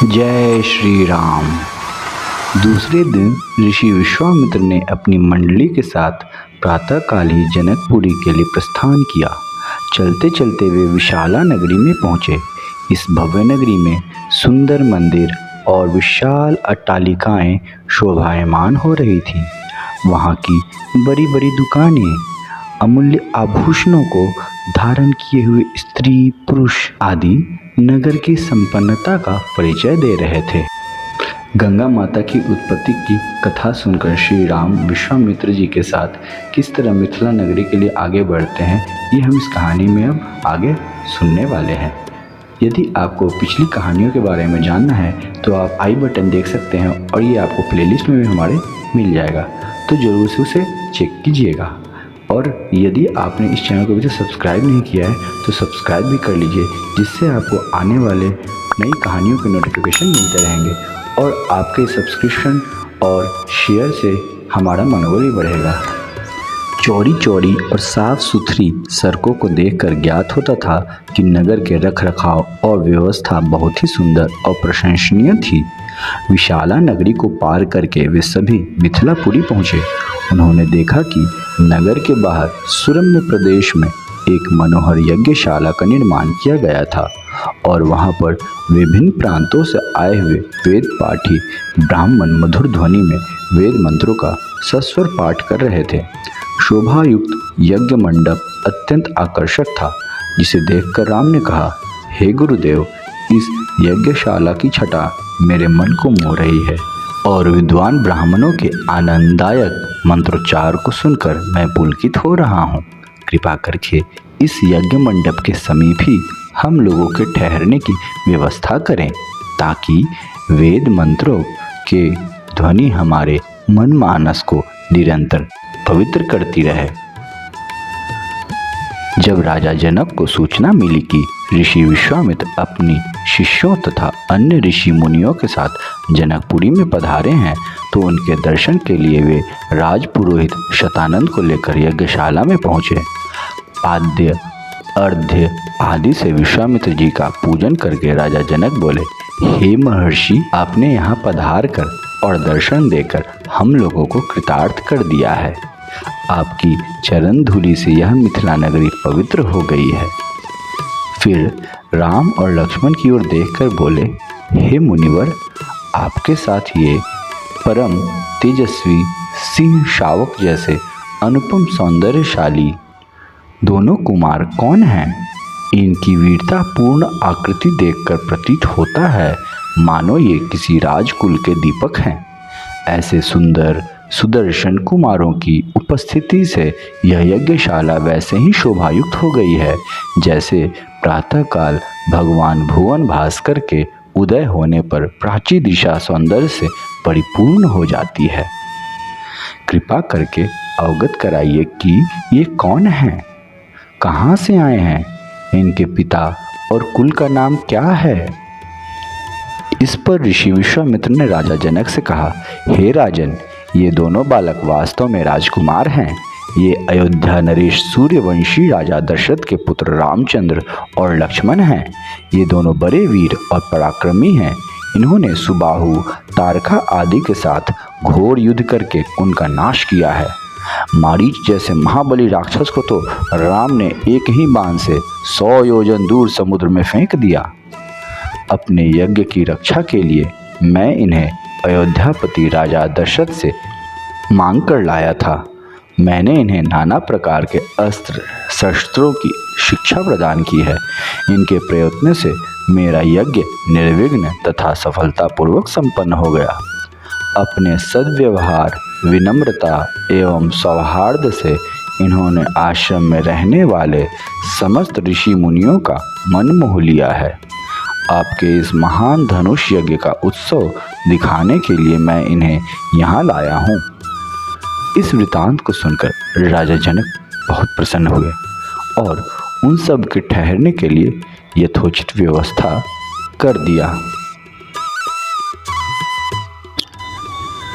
जय श्री राम। दूसरे दिन ऋषि विश्वामित्र ने अपनी मंडली के साथ प्रातःकाल ही जनकपुरी के लिए प्रस्थान किया। चलते चलते वे विशाला नगरी में पहुँचे। इस भव्य नगरी में सुंदर मंदिर और विशाल अट्टालिकाएं शोभायमान हो रही थीं। वहाँ की बड़ी बड़ी दुकानें अमूल्य आभूषणों को धारण किए हुए स्त्री पुरुष आदि नगर की संपन्नता का परिचय दे रहे थे। गंगा माता की उत्पत्ति की कथा सुनकर श्री राम विश्वामित्र जी के साथ किस तरह मिथिला नगरी के लिए आगे बढ़ते हैं, ये हम इस कहानी में अब आगे सुनने वाले हैं। यदि आपको पिछली कहानियों के बारे में जानना है तो आप आई बटन देख सकते हैं और ये आपको प्लेलिस्ट में भी हमारे मिल जाएगा, तो ज़रूर से उसे चेक कीजिएगा। और यदि आपने इस चैनल को अभी तक सब्सक्राइब नहीं किया है तो सब्सक्राइब भी कर लीजिए, जिससे आपको आने वाले नई कहानियों के नोटिफिकेशन मिलते रहेंगे और आपके सब्सक्रिप्शन और शेयर से हमारा मनोबल भी बढ़ेगा। चौड़ी चौड़ी और साफ सुथरी सड़कों को देखकर ज्ञात होता था कि नगर के रखरखाव और व्यवस्था बहुत ही सुंदर और प्रशंसनीय थी। विशाला नगरी को पार करके वे सभी मिथिलापुरी पहुँचे। उन्होंने देखा कि नगर के बाहर सुरम्य प्रदेश में एक मनोहर यज्ञशाला का निर्माण किया गया था और वहां पर विभिन्न प्रांतों से आए हुए वेद पाठी ब्राह्मण मधुर ध्वनि में वेद मंत्रों का सस्वर पाठ कर रहे थे। शोभायुक्त यज्ञ मंडप अत्यंत आकर्षक था, जिसे देखकर राम ने कहा, हे गुरुदेव, इस यज्ञशाला की छटा मेरे मन को मोह रही है और विद्वान ब्राह्मणों के आनंददायक मंत्रोच्चार को सुनकर मैं पुलकित हो रहा हूँ। कृपा करके इस यज्ञ मंडप के समीप ही हम लोगों के ठहरने की व्यवस्था करें, ताकि वेद मंत्रों के ध्वनि हमारे मन मानस को निरंतर पवित्र करती रहे। जब राजा जनक को सूचना मिली कि ऋषि विश्वामित्र अपनी शिष्यों तथा अन्य ऋषि मुनियों के साथ जनकपुरी में पधारे हैं, तो उनके दर्शन के लिए वे राजपुरोहित शतानंद को लेकर यज्ञशाला में पहुँचे। पाद्य अर्घ्य आदि से विश्वामित्र जी का पूजन करके राजा जनक बोले, हे महर्षि, आपने यहाँ पधार कर और दर्शन देकर हम लोगों को कृतार्थ कर दिया है। आपकी चरण धूलि से यह मिथिला नगरी पवित्र हो गई है। फिर राम और लक्ष्मण की ओर देखकर बोले, हे मुनिवर, आपके साथ ये परम तेजस्वी सिंह शावक जैसे अनुपम सौंदर्यशाली दोनों कुमार कौन हैं? इनकी वीरता पूर्ण आकृति देखकर प्रतीत होता है मानो ये किसी राजकुल के दीपक हैं। ऐसे सुंदर सुदर्शन कुमारों की उपस्थिति से यह यज्ञशाला वैसे ही शोभायुक्त हो गई है जैसे प्रातःकाल भगवान भुवन भास्कर के उदय होने पर प्राची दिशा सौंदर्य से परिपूर्ण हो जाती है। कृपा करके अवगत कराइए कि ये कौन हैं, कहाँ से आए हैं, इनके पिता और कुल का नाम क्या है? इस पर ऋषि विश्वामित्र ने राजा जनक से कहा, हे राजन, ये दोनों बालक वास्तव में राजकुमार हैं। ये अयोध्या नरेश सूर्यवंशी राजा दशरथ के पुत्र रामचंद्र और लक्ष्मण हैं। ये दोनों बड़े वीर और पराक्रमी हैं। इन्होंने सुबाहु, तारका आदि के साथ घोर युद्ध करके उनका नाश किया है। मारीच जैसे महाबली राक्षस को तो राम ने एक ही बाण से 100 योजन दूर समुद्र में फेंक दिया। अपने यज्ञ की रक्षा के लिए मैं इन्हें अयोध्यापति राजा दशरथ से मांग कर लाया था। मैंने इन्हें नाना प्रकार के अस्त्र शस्त्रों की शिक्षा प्रदान की है। इनके प्रयत्न से मेरा यज्ञ निर्विघ्न तथा सफलतापूर्वक संपन्न हो गया। अपने सद्व्यवहार, विनम्रता एवं सौहार्द से इन्होंने आश्रम में रहने वाले समस्त ऋषि मुनियों का मन मोह लिया है। आपके इस महान धनुष यज्ञ का उत्सव दिखाने के लिए मैं इन्हें यहाँ लाया हूँ। इस वृतांत को सुनकर राजा जनक बहुत प्रसन्न हुए और उन सब के ठहरने के लिए यथोचित व्यवस्था कर दिया।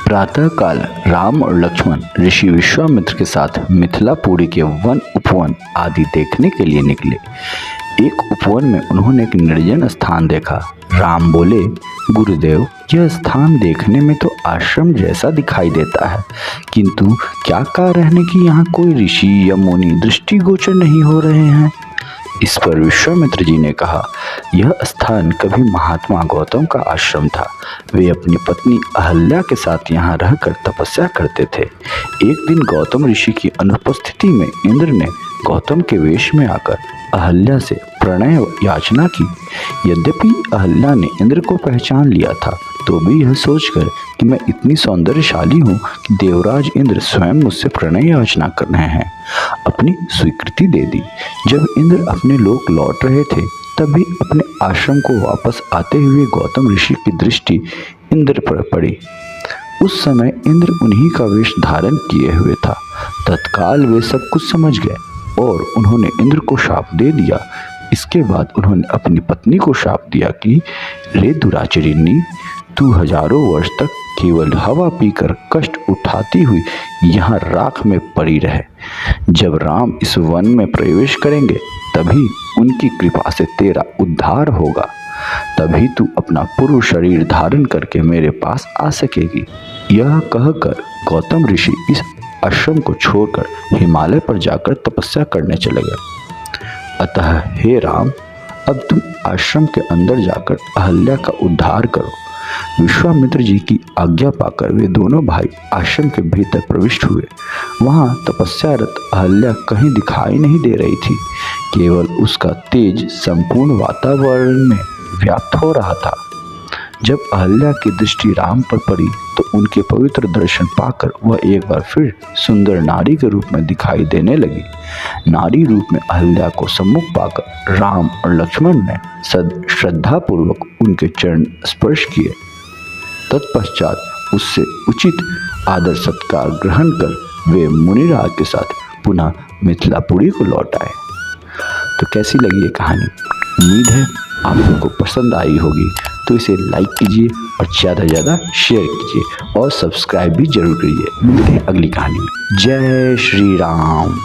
प्रातःकाल राम और लक्ष्मण ऋषि विश्वामित्र के साथ मिथिलापुरी के वन उपवन आदि देखने के लिए निकले। एक उपवन में उन्होंने एक निर्जन स्थान देखा। राम बोले, गुरुदेव, यह स्थान देखने में तो आश्रम जैसा दिखाई देता है, किंतु क्या कारण है कि यहाँ कोई ऋषि या मुनि दृष्टिगोचर नहीं हो रहे हैं? इस पर विश्वामित्र जी ने कहा, यह स्थान कभी महात्मा गौतम का आश्रम था। वे अपनी पत्नी अहल्या के साथ यहाँ रहकर तपस्या करते थे। एक दिन गौतम ऋषि की अनुपस्थिति में इंद्र ने गौतम के वेश में आकर अहल्या से प्रणय याचना की। यद्यपि अहल्या ने इंद्र को पहचान लिया था, तो भी यह सोचकर कि मैं इतनी सौंदर्यशाली हूँ कि देवराज इंद्र स्वयं मुझसे प्रणय याचना कर रहे हैं, अपनी स्वीकृति दे दी। जब इंद्र अपने लोक लौट रहे थे, तभी अपने आश्रम को वापस आते हुए गौतम ऋषि की दृष्टि इंद्र पर पड़ी। उस समय इंद्र उन्हीं का वेश धारण किए हुए था। तत्काल वे सब कुछ समझ गए और उन्होंने इंद्र को शाप दे दिया। इसके बाद उन्होंने अपनी पत्नी को शाप दिया कि रे दुराचरिणी, तू हजारों वर्ष तक केवल हवा पीकर कष्ट उठाती हुई यहाँ राख में पड़ी रहे। जब राम इस वन में प्रवेश करेंगे, तभी उनकी कृपा से तेरा उद्धार होगा। तभी तू अपना पूर्व शरीर धारण करके मेरे पास आ सकेगी। यह कहकर गौतम ऋषि इस आश्रम को छोड़कर हिमालय पर जाकर तपस्या करने चले गए। अतः हे राम, अब तुम आश्रम के अंदर जाकर अहल्या का उद्धार करो। विश्वामित्र जी की आज्ञा पाकर वे दोनों भाई आश्रम के भीतर प्रविष्ट हुए। वहां तपस्यारत अहल्या कहीं दिखाई नहीं दे रही थी, केवल उसका तेज संपूर्ण वातावरण में व्याप्त हो रहा था। जब अहल्या की दृष्टि राम पर पड़ी, तो उनके पवित्र दर्शन पाकर वह एक बार फिर सुंदर नारी के रूप में दिखाई देने लगी। नारी रूप में अहल्या को सम्मुख पाकर राम और लक्ष्मण ने श्रद्धापूर्वक उनके चरण स्पर्श किए। तत्पश्चात उससे उचित आदर सत्कार ग्रहण कर वे मुनिराज के साथ पुनः मिथिलापुरी को लौट आए। तो कैसी लगी ये कहानी? उम्मीद है आप लोगों को पसंद आई होगी। तो इसे लाइक कीजिए और ज़्यादा से ज़्यादा शेयर कीजिए और सब्सक्राइब भी जरूर करिए। मिलते हैं अगली कहानी में। जय श्री राम।